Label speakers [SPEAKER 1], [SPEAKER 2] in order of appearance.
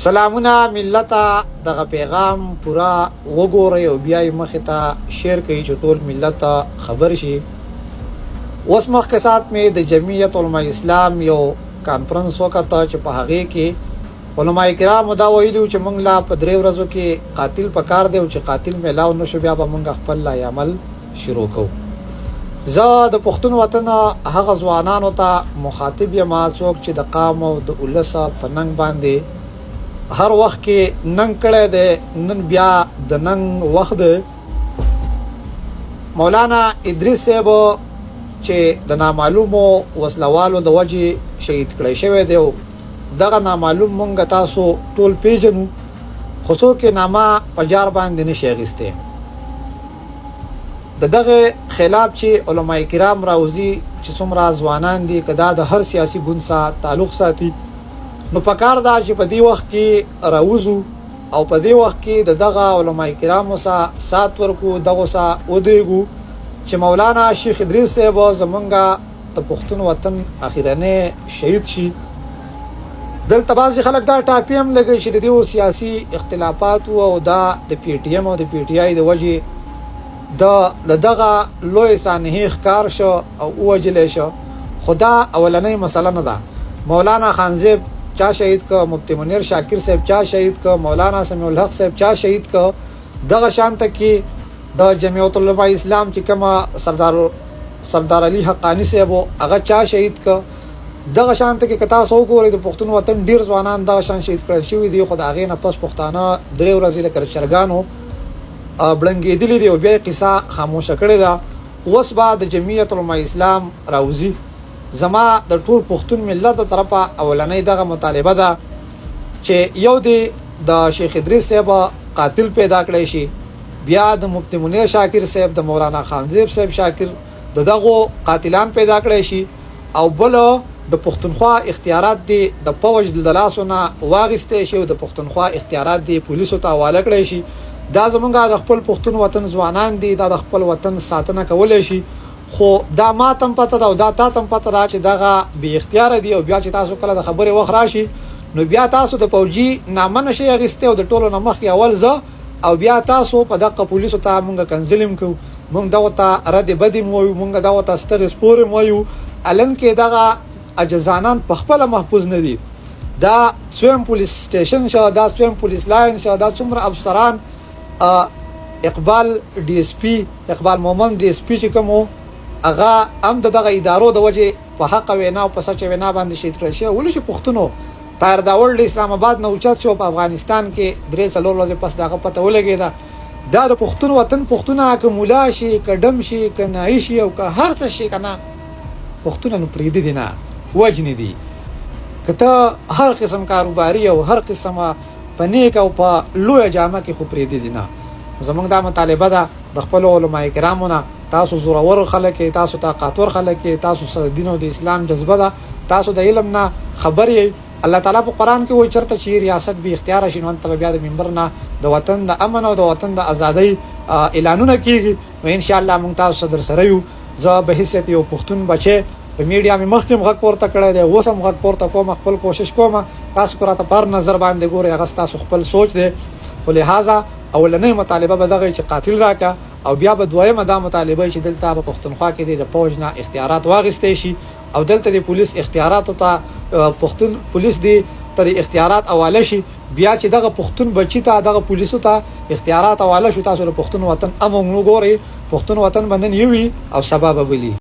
[SPEAKER 1] سلامونه ملته دغه پیغام پورا وګورئ او بیا یې مخې ته شیر کوي چې ټول ملت خبر شي. اوس مخکې سات مې د جمعیت علماء اسلام یو کانفرنس وکړه چې په هغې کې علماء کرامو دا ویلي چې موږ لا په 3 ورځو کې قاتل پکار دی او چې قاتل میلاو نشو بیا به موږ خپل لای عمل شروع کوو. زه د پښتون وطن هغه ځوانانو ته مخاطب یم څوک چې د قام او د ولس په ننګ باندې هر وخت کې ننګ کړی دی. نن بیا د ننګ وخت دی. مولانا ادریس صاحب چې د نامعلومو وسلوالو د وجې شهید کړی شوی دی، دغه نامعلوم مونږ تاسو ټول پیژنو، خو څوک یې نامه په جار باندې نشي اخیستی. د دغه خلاف چې علماء کرام راوځي چې څومره ځوانان دي که دا د هر سیاسي ګوند سره تعلق ساتي، نو پکار دا چې په دې وخت کې راوځو او په دې وخت کې د دغه علماء کرامو سره سات ورکو، دغه سره ودرېږو چې مولانا شیخ ادریس صاحب زمونږه د پښتون وطن اخیرنی شهید شي. دلته بعضې خلک دا ټاپې هم لګوي چې د دې سیاسي اختلافاتو او دا د پی ټي ایم او د پی ټي آی د وجې د دغه لوی سانحې ښکار شو او ووجلی شو. خو دا اولنۍ مسله نه ده. مولانا خانزیب چا شهید که، مفتی منیر شاکر صاحب چا شهید که، مولانا سمیع الحق صاحب چا شهید که، دغه شانته کې د جمعیت علماء اسلام چې کومه سردار علي حقانی صاحب هغه چا شهید که، دغه شانته کې که تاسو وګورئ د پښتون وطن ډېر ځوانان دغه شان شهید کړل شوي دي. خو د هغې نه پس پښتانه 3 ورځې لکه چرګانو بړنګېدلي دي او بیا یې قصه خاموشه کړې ده. اوس به د جمعیت علماء اسلام راوځي. زما د ټول پښتون ملت د طرفه اولنۍ دغه مطالبه ده چې یو دی د شیخ ادریس صاحب قاتل پیدا کړی شي، بیا د مفتی منیر شاکر صاحب، د مولانا خانزیب صاحب شاکر د دغو قاتلان پیدا کړی شي، او بل د پښتونخوا اختیارات دی د فوج د لاسو نه واغېستی شي او د پښتونخوا اختیارات دی پولیسو ته حواله کړی شي. دا زمونږ د خپل پښتون وطن ځوانان دي، دا د خپل وطن ساتنه کولی شي. خو دا ما تم پته ده او دا تا تم پته ده چې دغه بې اختیاره دي او بیا چې تاسو کله د خبرې وخت راشي نو بیا تاسو د فوجي نامه نشئ اخیستی او د ټولو نه مخکې اول زه او بیا تاسو په دغه پولیسو ته مونږ کنزلیم کوو، مونږ دغو ته رد بدیم وایو، مونږ دغو ته ستغې سپوریم وایو. الن کې دغه اجزانان په خپله محفوظ نه دي. دا څویم پولیس سټیشن شو، دا څویم پولیس لاین شو، دا څومره افسران اقبال ډي اس پي اقبال مومن ډي اس پي چې کوم هغه هم دغه ادارو د وجې په حق وینا او په سچ وینا باندې شهید کړل شوی. ولې چې پښتونو طاهر داول د اسلام آباد نه اوچت شو په افغانستان کې 3-4 ورځې پس دغه پته ولګېده. دا د پښتون وطن پښتونه که مولا شي که ډم شي که نایي شي او که هر څه شي که نه، پښتونه نو پرېږدي دي نه وجنې دي. که ته هر قسم کاروباري او هر قسمه په نیک او په لویه جامه کې خو پرېږدي دي نه. زمونږ دا مطالبه ده د خپلو علماء کرامو نه، تاسو زورور خلک یې، تاسو طاقتور خلک یې، تاسو سره دین او د اسلام جذبه ده، تاسو د علم نه خبر یې. الله تعالی په قرآن کې وایي چېرته چې ریاست بې اختیاره شي نو هلته به بیا د منبر نه د وطن د امن او د وطن د ازادۍ اعلانونه کېږي. نو انشاءالله موږ تاسو سره درسره یو. زه به حیثیت یو پښتون بچی په میډیا مې مخکې هم غږ پورته کړی دی، اوس هم غږ پورته کوم، خپل کوشش کوم. تاسو که راته پر نظر باندې ګورئ هغه ستاسو خپل سوچ دی. خو لهذا اولنۍ مطالبه به دغه چې قاتل راکړه او بیا به دویمه دا مطالبه چې دلته په پښتونخوا کې د فوج نه اختیارات واغېستی شي او دلته د پولیس اختیاراتو ته پښتون پولیس دی ته د اختیارات حواله شي. بیا چې دغه پښتون بچي ته دغه پولیسو ته اختیارات حواله شو، تاسو د پښتون وطن امن وګورئ. پښتون وطن به نن یوي او سبا به بلي.